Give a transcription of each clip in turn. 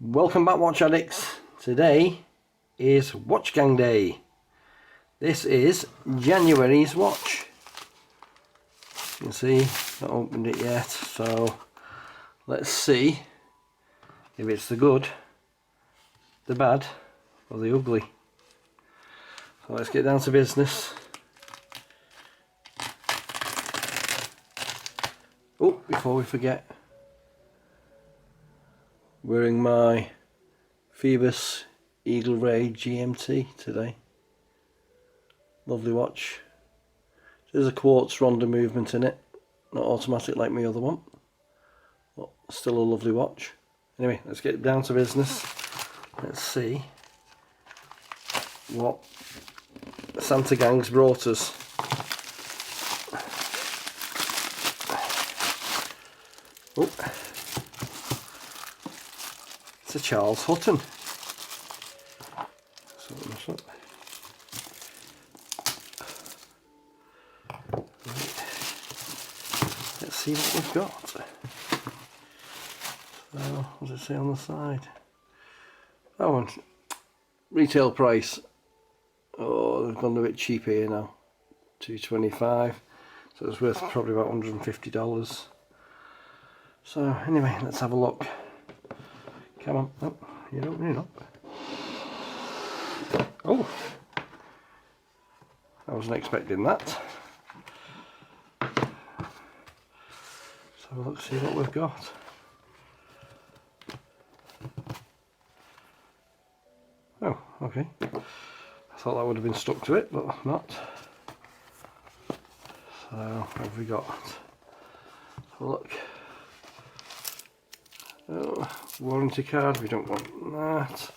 Welcome back, Watch Addicts. Today is Watch Gang Day. This is January's watch. You can see, not opened it yet, so let's see if it's the good, the bad, or the ugly. So let's get down to business. Oh, before we forget, wearing my Phoebus Eagle Ray GMT today. Lovely watch. There's a quartz Ronda movement in it, not automatic like my other one, but still a lovely watch. Anyway, let's get down to business. Let's see what Santa Gang's brought us. Oh, it's a Charles Hutton. Let's see what we've got. So, what does it say on the side? Oh, and retail price. Oh, they've gone a bit cheap here now. $225. So it's worth probably about $150. So anyway, let's have a look. Come on. Oh, you're opening up. Oh, I wasn't expecting that. So let's see what we've got. Oh, okay. I thought that would have been stuck to it, but not. So what have we got? Have a look. Oh, warranty card, we don't want that.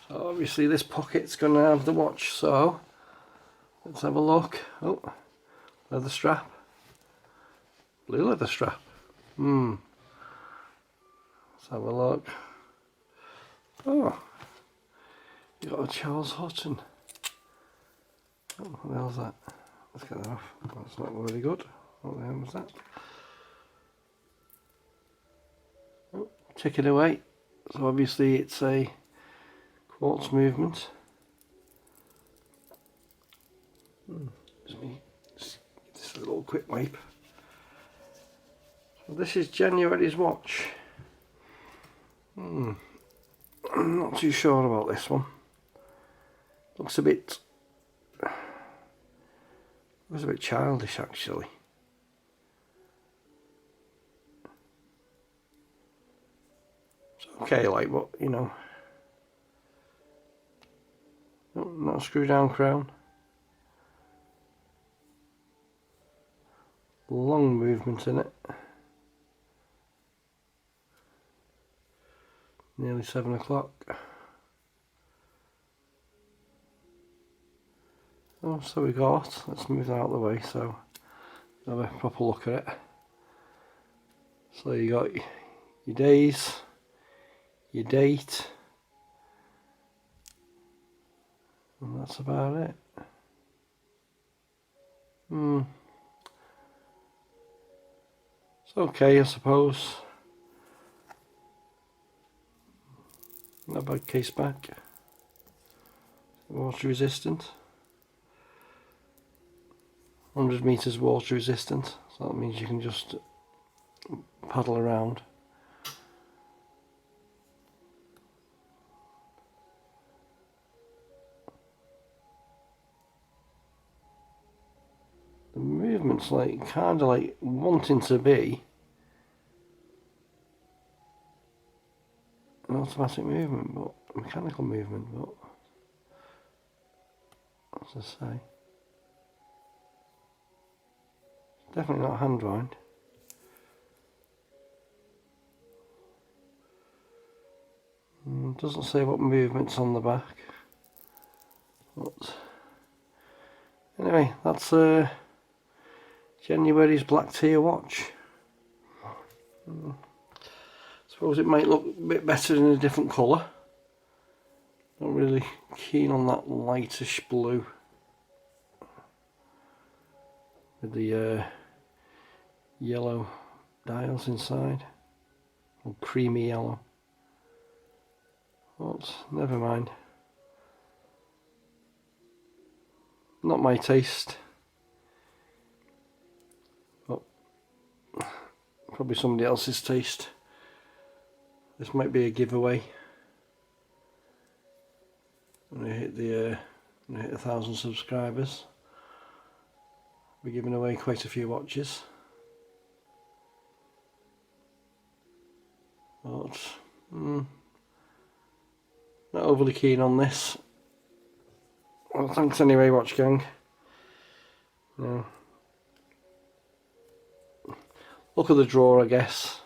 So obviously this pocket's going to have the watch, so let's have a look. Oh, leather strap. Blue leather strap. Let's have a look. Oh, you got a Charles Hutton. Oh, what the hell's that? Let's get that off. That's not really good. What the hell was that? Oh, ticking away. So obviously it's a quartz movement. Just a little quick wipe. So this is January's watch. I'm not too sure about this one. Looks a bit childish actually. It's okay, like, but you know, not a screw down crown. Long movement in it. Nearly 7 o'clock. Oh, so we got, let's move that out of the way so have a proper look at it. So you got your days, your date, and that's about it. It's okay, I suppose. Not a bad case back. Water resistant. 100 meters water resistant, so that means you can just paddle around. The movement's like kind of like wanting to be an automatic movement, but a mechanical movement, but as I say, definitely not hand wind. Doesn't say what movement's on the back, but anyway, that's January's Black Tier watch. Suppose it might look a bit better in a different colour. Not really keen on that lightish blue with the yellow dials inside, or creamy yellow. But never mind. Not my taste. But probably somebody else's taste. This might be a giveaway. When I hit 1,000 subscribers, we're giving away quite a few watches. But not overly keen on this. Well, thanks anyway, Watch Gang. No. Look at the drawer, I guess.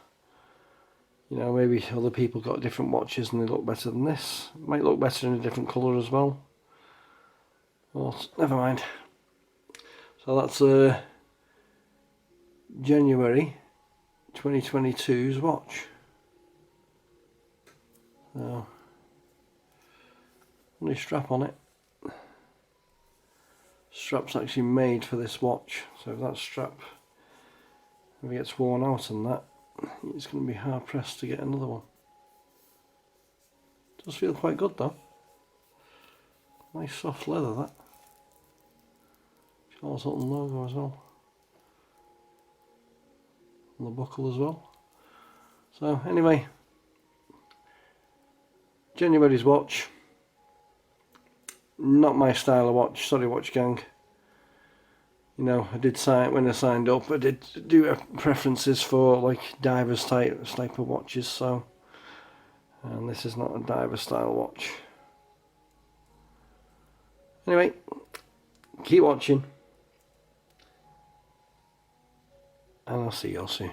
You know, maybe other people got different watches and they look better than this. Might look better in a different colour as well. But never mind. So that's January 2022's watch. So, only strap on it. Strap's actually made for this watch, so if that strap ever gets worn out on that, it's going to be hard pressed to get another one. Does feel quite good though. Nice soft leather that. Charles Hutton logo as well. On the buckle as well. So anyway, January's watch. Not my style of watch, sorry Watch Gang. You know, I did sign, when I signed up, I did do preferences for like divers type of watches, so, and this is not a diver style watch. Anyway, keep watching, and I'll see you all soon.